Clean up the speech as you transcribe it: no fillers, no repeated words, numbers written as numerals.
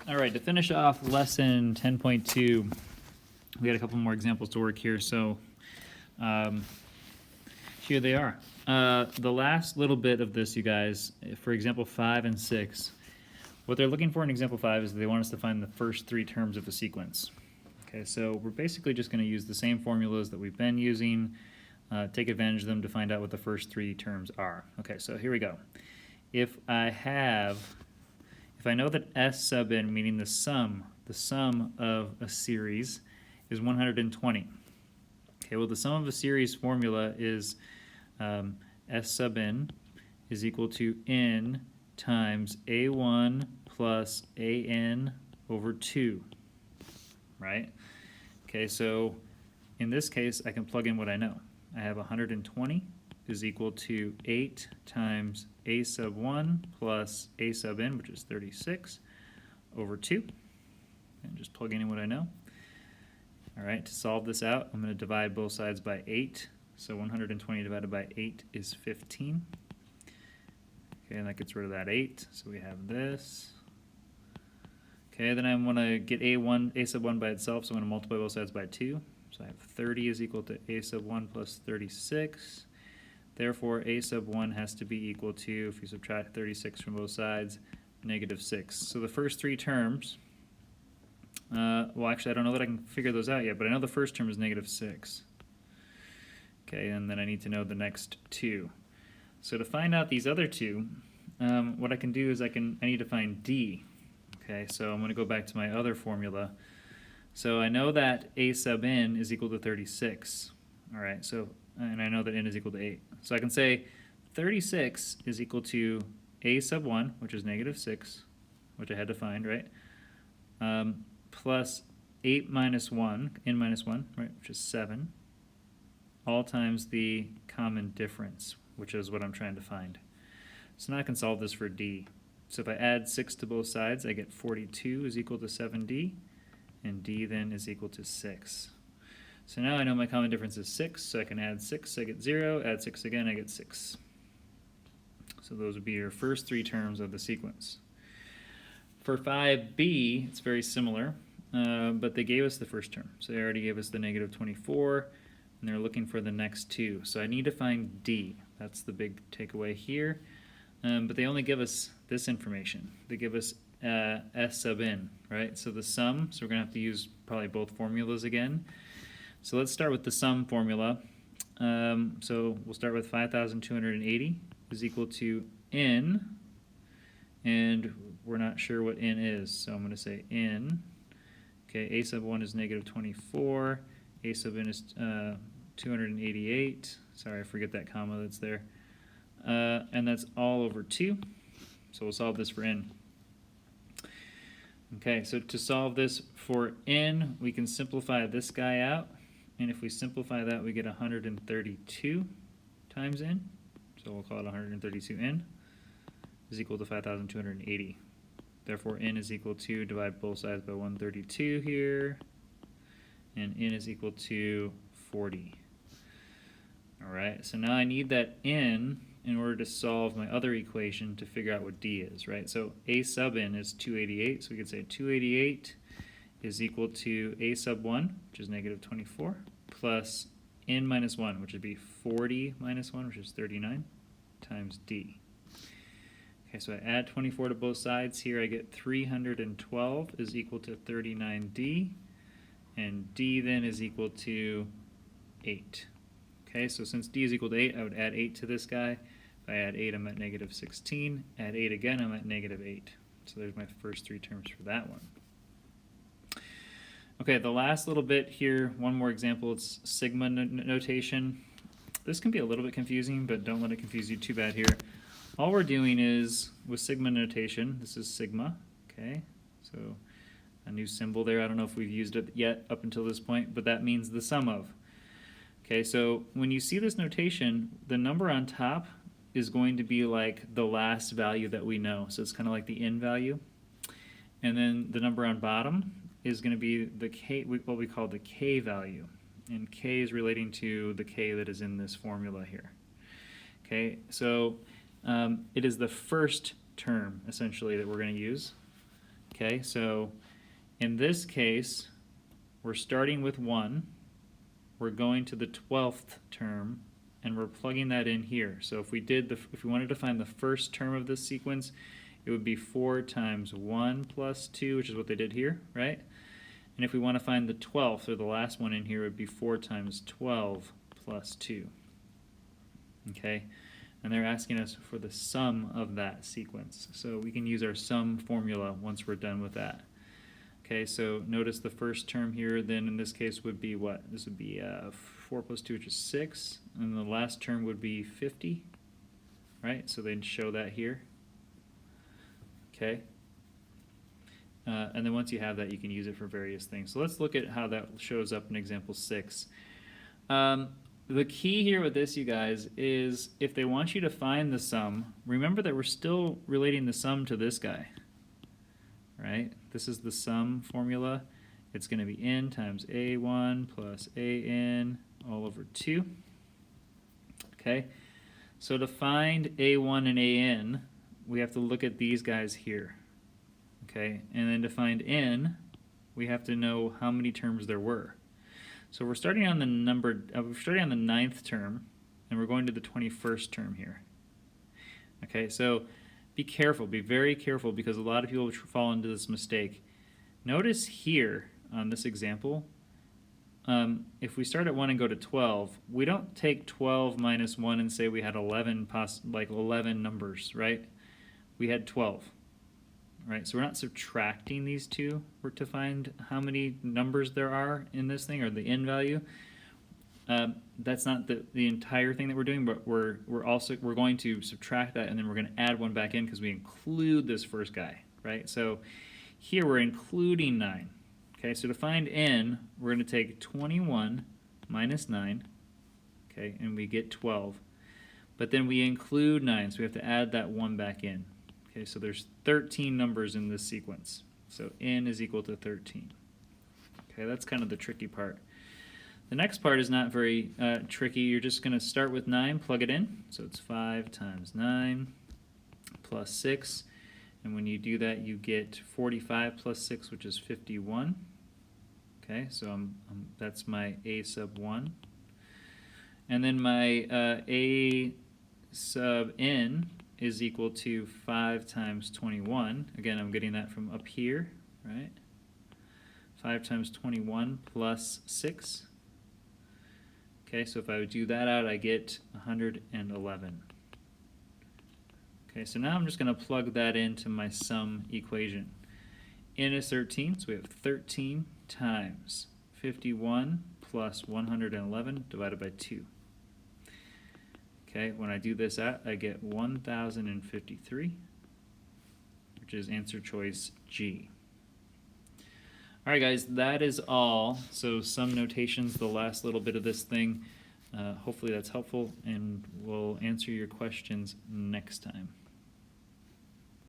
All right, to finish off lesson 10.2, we got a couple more examples to work here, so here they are. The last little bit of this, you guys, for example 5 and 6, what they're looking for in example 5 is they want us to find the first three terms of a sequence. Okay, so we're basically just going to use the same formulas that we've been using, take advantage of them to find out what the first three terms are. Okay, so here we go. If I know that S sub n, meaning the sum of a series, is 120. Okay, well the sum of a series formula is S sub n is equal to n times a1 plus an over 2, right? Okay, so in this case I can plug in what I know. I have 120 is equal to 8 times a sub 1 plus a sub n, which is 36, over 2. And just plug in what I know. All right, to solve this out, I'm going to divide both sides by 8. So 120 divided by 8 is 15. Okay, and that gets rid of that 8. So we have this. Okay, then I want to get a sub 1 by itself, so I'm going to multiply both sides by 2. So I have 30 is equal to a sub 1 plus 36. Therefore, a sub 1 has to be equal to, if you subtract 36 from both sides, negative 6. So the first three terms, well actually I don't know that I can figure those out yet, but I know the first term is negative 6. Okay, and then I need to know the next two. So to find out these other two, what I can do is I need to find d. Okay, so I'm going to go back to my other formula. So I know that a sub n is equal to 36. All right, so, and I know that n is equal to 8. So I can say 36 is equal to a sub 1, which is negative 6, which I had to find, right? Plus 8 minus 1, n minus 1, right, which is 7, all times the common difference, which is what I'm trying to find. So now I can solve this for d. So if I add 6 to both sides, I get 42 is equal to 7d, and d then is equal to 6. So now I know my common difference is 6, so I can add 6, I get 0, add 6 again, I get 6. So those would be your first three terms of the sequence. For 5b, it's very similar, but they gave us the first term. So they already gave us the negative 24, and they're looking for the next two. So I need to find d. That's the big takeaway here. But they only give us this information. They give us S sub n, right? So the sum, so we're going to have to use probably both formulas again. So let's start with the sum formula. So we'll start with 5,280 is equal to n, and we're not sure what n is, so I'm going to say n. Okay, a sub 1 is negative 24, a sub n is 288. Sorry, I forget that comma that's there. And that's all over 2. So we'll solve this for n. Okay, so to solve this for n, we can simplify this guy out. And if we simplify that, we get 132 times n. So we'll call it 132n is equal to 5,280. Therefore, n is equal to, divide both sides by 132 here, and n is equal to 40. All right, so now I need that n in order to solve my other equation to figure out what d is, right? So a sub n is 288, so we could say 288 is equal to a sub 1, which is negative 24, plus n minus 1, which would be 40 minus 1, which is 39, times d. Okay, so I add 24 to both sides. Here I get 312 is equal to 39d, and d then is equal to 8. Okay, so since d is equal to 8, I would add 8 to this guy. If I add 8, I'm at negative 16. Add 8 again, I'm at negative 8. So there's my first three terms for that one. Okay, the last little bit here, one more example, it's sigma notation. This can be a little bit confusing, but don't let it confuse you too bad here. All we're doing is, with sigma notation, this is sigma, okay? So a new symbol there. I don't know if we've used it yet up until this point, but that means the sum of. Okay, so when you see this notation, the number on top is going to be like the last value that we know. So it's kind of like the n value. And then the number on bottom is going to be the k, what we call the k value. And k is relating to the k that is in this formula here. Okay, so it is the first term, essentially, that we're going to use. Okay, so in this case, we're starting with 1, we're going to the 12th term, and we're plugging that in here. So if we wanted to find the first term of this sequence, it would be 4 times 1 plus 2, which is what they did here, right? And if we want to find the 12th, or the last one in here, it would be 4 times 12 plus 2. Okay, and they're asking us for the sum of that sequence. So we can use our sum formula once we're done with that. Okay, so notice the first term here, then in this case would be what? This would be 4 plus 2, which is 6, and the last term would be 50, right? So they'd show that here. Okay, and then once you have that, you can use it for various things. So let's look at how that shows up in example 6. The key here with this, you guys, is if they want you to find the sum, remember that we're still relating the sum to this guy, right? This is the sum formula. It's going to be n times a1 plus an all over 2. Okay, so to find a1 and an, we have to look at these guys here. Okay, and then to find n, we have to know how many terms there were. So we're starting on the we're starting on the 9th term, and we're going to the 21st term here. Okay, so be careful, be very careful, because a lot of people fall into this mistake. Notice here on this example, if we start at 1 and go to 12, we don't take 12 minus 1 and say we had 11 numbers, right? We had 12. Right, so we're not subtracting these two to find how many numbers there are in this thing, or the n value. That's not the entire thing that we're doing, but we're going to subtract that, and then we're going to add one back in because we include this first guy, right? So here we're including 9. Okay, so to find n, we're going to take 21 minus 9, okay, and we get 12. But then we include 9, so we have to add that 1 back in. Okay, so there's 13 numbers in this sequence. So n is equal to 13. Okay, that's kind of the tricky part. The next part is not very tricky. You're just going to start with 9, plug it in. So it's 5 times 9 plus 6. And when you do that, you get 45 plus 6, which is 51. Okay, so that's my a sub 1. And then my a sub n is equal to 5 times 21. Again, I'm getting that from up here, right? 5 times 21 plus 6. Okay, so if I would do that out, I get 111. Okay, so now I'm just going to plug that into my sum equation. N is 13, so we have 13 times 51 plus 111 divided by 2. Okay, when I do this out, I get 1,053, which is answer choice G. All right, guys, that is all. So some notations, the last little bit of this thing. Hopefully that's helpful, and we'll answer your questions next time.